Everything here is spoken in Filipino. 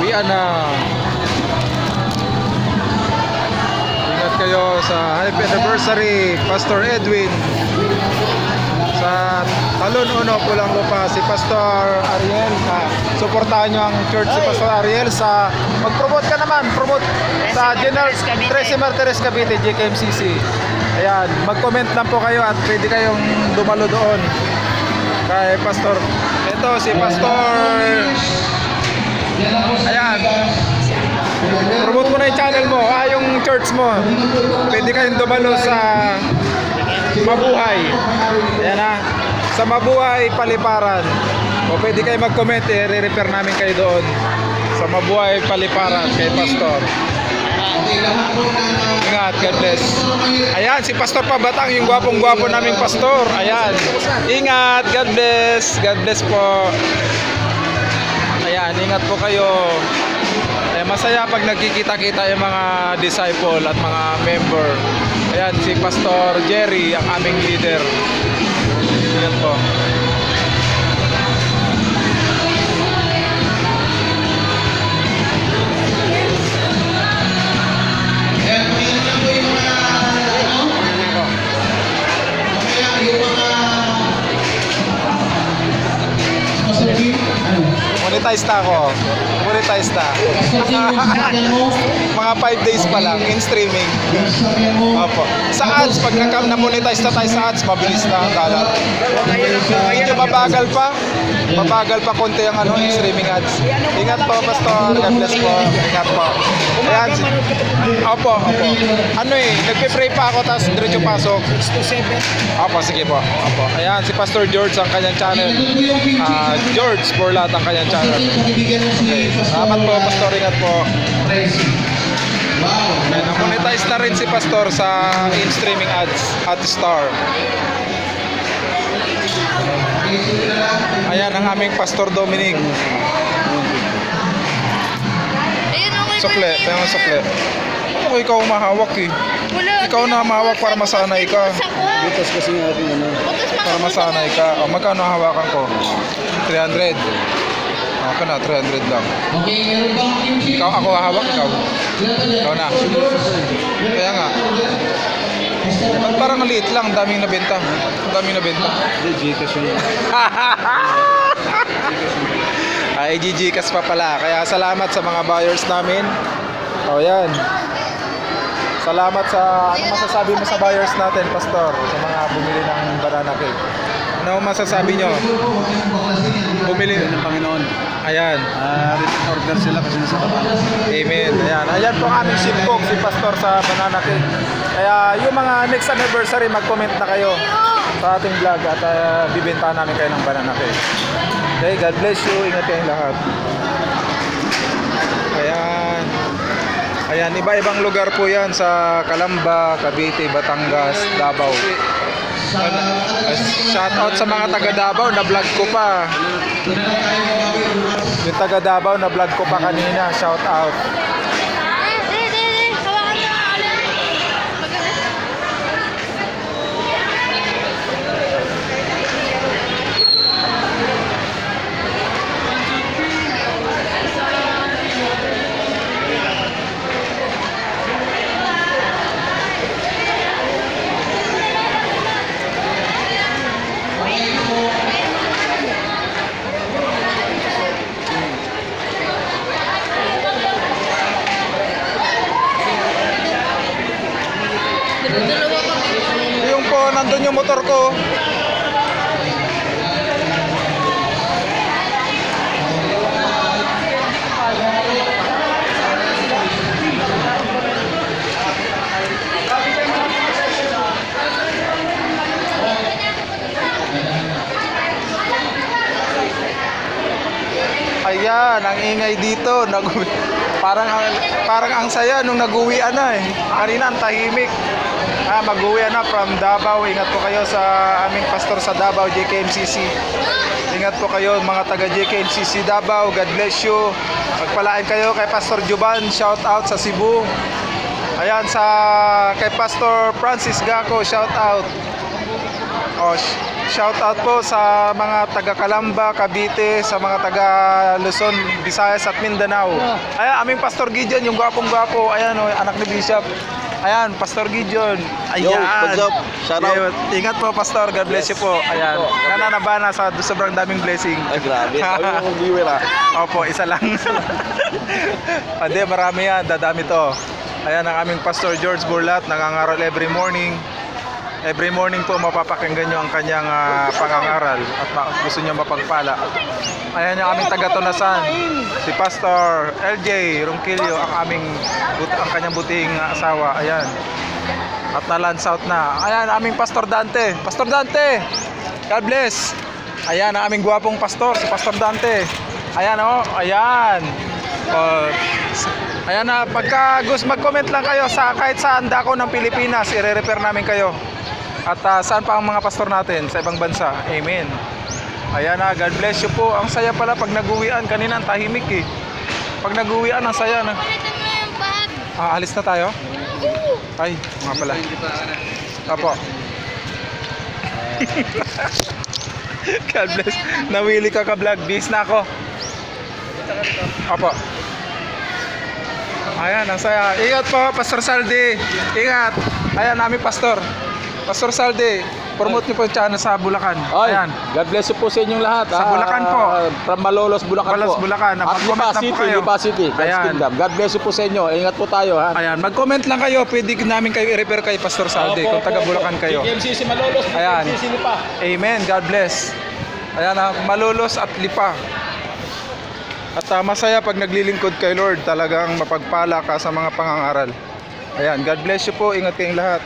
Uwian na. Ingat kayo sa happy anniversary, Pastor Edwin. Sa Talon Uno, Pulang Lupa, si Pastor Ariel. Suportahan nyo ang church si Pastor Ariel sa mag-promote ka naman, promote sa General Tracy Martires Cavite, JKMCC. Ayan, mag-comment lang po kayo at pwede kayong dumalo doon kay Pastor. Ito si Pastor. Ayan, promote mo na yung channel mo, yung church mo. Pwede kayong dumalo sa Mabuhay. Ayan na, sa Mabuhay Paliparan. O pwede kayo mag-comment, re-refer namin kayo doon sa Mabuhay Paliparan kay Pastor. Ingat, God bless. Ayan, si Pastor Pabatang, yung gwapong-gwapo naming pastor. Ayan, ingat, God bless. God bless po. Ayan, ingat po kayo. Masaya pag nagkikita-kita yung mga disciple at mga member. Ayan, si Pastor Jerry, ang aming leader. Ingat po. Monetize na ako. Monetize na. Mga 5 days pa lang in streaming. Opo. Sa ads, pag na-monetize na tayo sa ads, mabilis na ang dalat. Medyo mabagal pa. Mabagal pa konti ang in streaming ads. Ingat po, Pastor. God bless po. Ingat po. Ayan. Opo, opo. Nagpe-pray pa ako, tapos diretso pasok. 6 to 7. Opo, sige po. Opo. Ayan, si Pastor George ang kanyang channel. George Borlat ang kanyang channel. Okay. Salamat po, Pastor. Ingat po. Na-monetize na rin si Pastor sa in-streaming ads at Star. Ayan ang aming Pastor Dominic. Sukle, tayo ang sukle. Ako ikaw mahawak eh. Ikaw na mahawak para masanay ka. Butas kasi ng ating Para masanay ka. O, magkano hawakan ko? 300. Ako na, 300 lang. Ikaw, ako hawak, ikaw. Ikaw na. Kaya nga. Parang maliit lang, daming nabenta. Daming nabenta. Gcash yun. Ay, Gcash pa pala. Kaya salamat sa mga buyers namin. O, yan. Salamat sa, ano masasabi mo sa buyers natin, Pastor? Sa mga bumili ng banana cake. Ano masasabi nyo? Bumili ng Panginoon. Ayan. Return order sila kasi nasa baba. Amen. Ayan. Ayan po ang aming ship cook, si Pastor sa banana cake. Kaya yung mga next anniversary, mag-comment na kayo sa ating vlog at bibenta namin kayo ng banana cake. Okay, God bless you. Ingat kayong lahat. Ayan. Ayan, iba-ibang lugar po yan sa Calamba, Cavite, Batangas, Davao. Shout out sa mga taga Davao, na-vlog ko pa. Yung taga Davao, na-vlog ko pa kanina. Shout out. Yung po, nandun yung motor ko. Ayan, ang ingay dito. Parang ang saya nung nag-uwian na eh. Kanina ang tahimik. Mag-uwian na from Davao. Ingat po kayo sa aming pastor sa Davao, JKMCC. Ingat po kayo mga taga JKMCC Davao. God bless you. Pagpalain kayo kay Pastor Juban. Shout out sa Cebu. Ayan, kay Pastor Francis Gaco. Shout out. Shout out po sa mga taga Calamba, Cavite, sa mga taga Luzon, Visayas at Mindanao. Ayan, aming Pastor Gideon, yung gwapong-gwapo. Ayan, oh, anak ni Bishop. Ayan, Pastor Gideon. Ayan. Yo, what's up? Shout out. Yeah, ingat po, Pastor. God bless you po. Ayan. Nananabana sa sobrang daming blessing. Ay, grabe. Sabi mo kung viewer ah. Opo, isa lang. Hindi, marami yan. Dadami to. Ayan ang aming Pastor George Burlat. Nangangaral every morning. Every morning po mapapakinggan nyo ang kanyang pangangaral at gusto nyo mapagpala. Ayan yung aming taga-Tonasan, si Pastor LJ Ronquillo, ang kanyang buting asawa. Ayan. At naland south na. Ayan, aming Pastor Dante. Pastor Dante! God bless! Ayan, ang aming gwapong pastor, si Pastor Dante. Ayan, oh, ayan. Ayan na, pagka gusto mag-comment lang kayo sa kahit saan dako ng Pilipinas, i-refer namin kayo. At saan pa ang mga pastor natin sa ibang bansa. Amen. Ayan na, God bless you po. Ang saya pala pag nag-uwian. Kanina ang tahimik eh. Pag nag-uwian, ang saya na. Alis na tayo? Ay, mga pala. Apo. God bless. Nawili ka ka-vlog. Bis na ako. Apo. Ayan, ang saya. Ingat po, Pastor Saldi. Ingat. Ayan, namin pastor. Pastor Saldi, promote niyo po yung channel sa Bulacan. Ayan. God bless you po sa inyong lahat. Sa Bulacan po. From Malolos, Bulacan Malolos, po. Bulacan. At Lipa City, Lipa City. God's Ayan. Kingdom. God bless you po sa inyo. Ingat po tayo ha. Ayan, mag-comment lang kayo. Pwede namin kayo i-refer kay Pastor Saldi kung taga Bulacan kayo. GMCC Malolos, Ayan. GMCC Lipa. Amen. God bless. Ayan, Malolos at Lipa. At masaya pag naglilingkod kay Lord. Talagang mapagpala ka sa mga pangangaral. Ayan, God bless you po. Ingat kayong lahat.